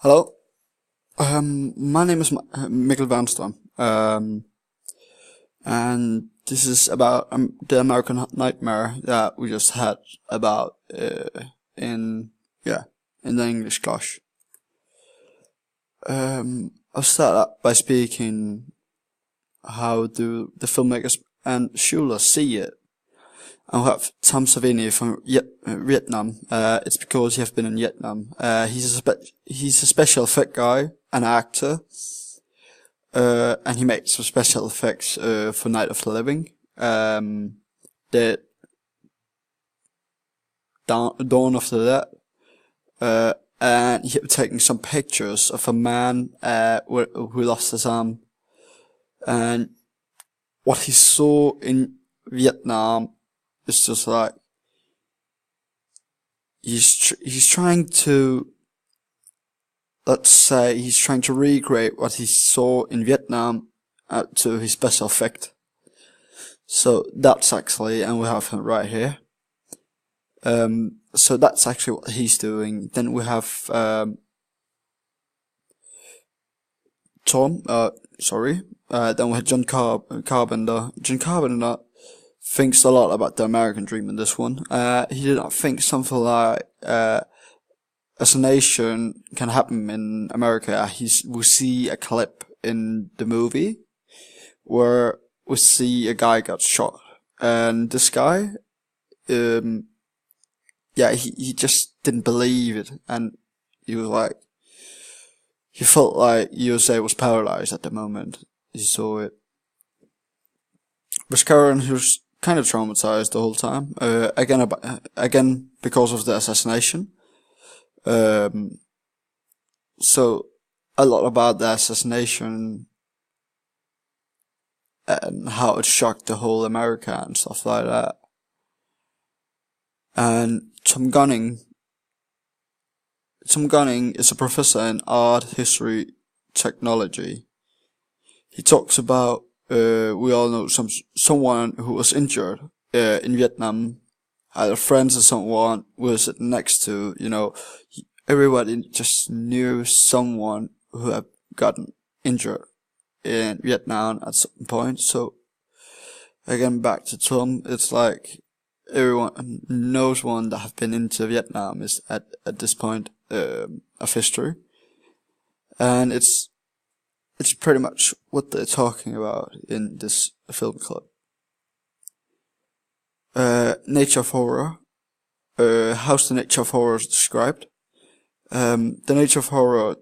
Hello. My name is Mikkel Wernström. And this is about the American Nightmare that we just had about in in the English class. I'll start up by speaking how do the filmmakers and Schuler see it. I'll have Tom Savini from Vietnam. It's because he has been in Vietnam. He's a special effect guy, an actor, and he makes some special effects for Night of the Living, the Dawn of the Dead, and he was taking some pictures of a man who lost his arm, and what he saw in Vietnam. It's just like he's trying to, let's say he's trying to recreate what he saw in Vietnam to his special effect. So that's actually, and we have him right here. So that's actually what he's doing. Then we have Tom. Then we have John Carpenter. John Carpenter thinks a lot about the American dream in this one. He did not think something like assassination can happen in America. We see a clip in the movie where we see a guy got shot, and this guy, he just didn't believe it, and he was like, he felt like USA was paralyzed at the moment he saw it. Karen, who's kind of traumatized the whole time. Again, because of the assassination. So a lot about the assassination and how it shocked the whole America and stuff like that. And Tom Gunning is a professor in art, history, technology. He talks about we all know someone who was injured in Vietnam, either friends or someone who was sitting next to. Everybody just knew someone who had gotten injured in Vietnam at some point. So again, back to Tom, it's like everyone knows one that have been into Vietnam is at this point of history, and it's pretty much what they're talking about in this film clip. Nature of horror. How's the nature of horror described? The nature of horror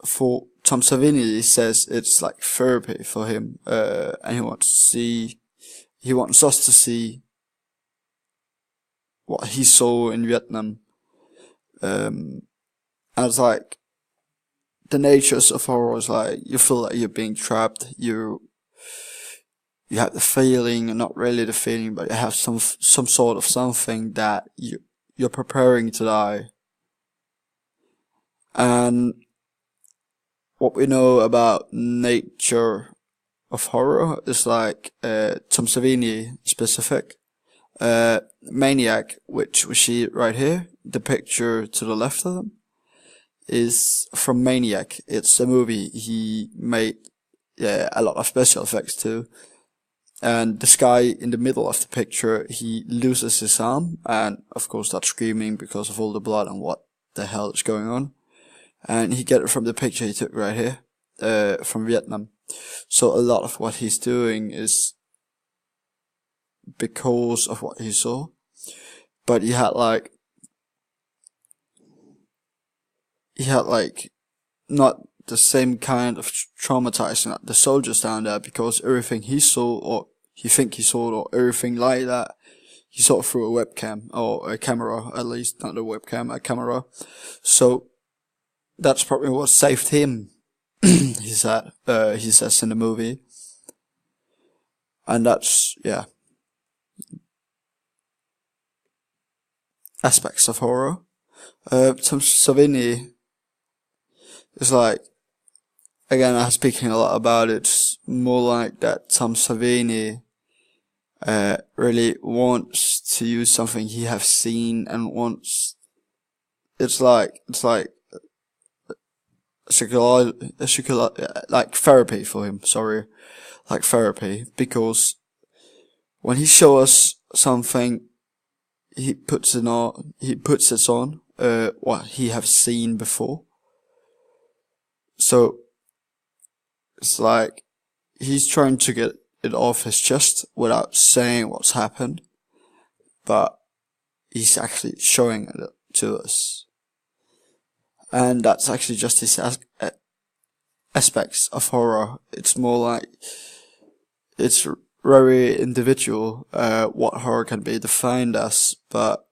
for Tom Savini says it's like therapy for him, and he wants us to see what he saw in Vietnam. And it's like, the natures of horror is like, you feel like you're being trapped, you have the feeling, not really the feeling, but you have some sort of something that you're preparing to die. And what we know about nature of horror is like, Tom Savini specific, Maniac, which we see right here, the picture to the left of them, is from Maniac. It's a movie he made a lot of special effects to. And this guy in the middle of the picture, he loses his arm, and of course starts screaming because of all the blood and what the hell is going on. And he get it from the picture he took right here, from Vietnam. So a lot of what he's doing is because of what he saw. But he had like not the same kind of traumatizing the soldiers down there, because everything he saw, or he think he saw, or everything like that, he saw through a webcam, or a camera, at least, not a webcam, a camera. So that's probably what saved him, he says in the movie. And that's, aspects of horror. Tom Savini is like, again, I'm speaking a lot about it, it's more like that Tom Savini really wants to use something he have seen and wants, it's like like therapy for him. Sorry, like therapy, because when he shows us something, he puts it on. What he have seen before. So it's like he's trying to get it off his chest without saying what's happened, but he's actually showing it to us. And that's actually just his aspects of horror. It's more like it's very individual what horror can be defined as, but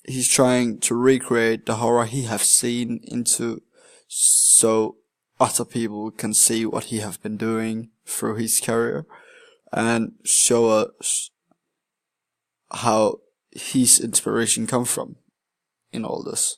he's trying to recreate the horror he have seen into so other people can see what he have been doing through his career and show us how his inspiration come from in all this.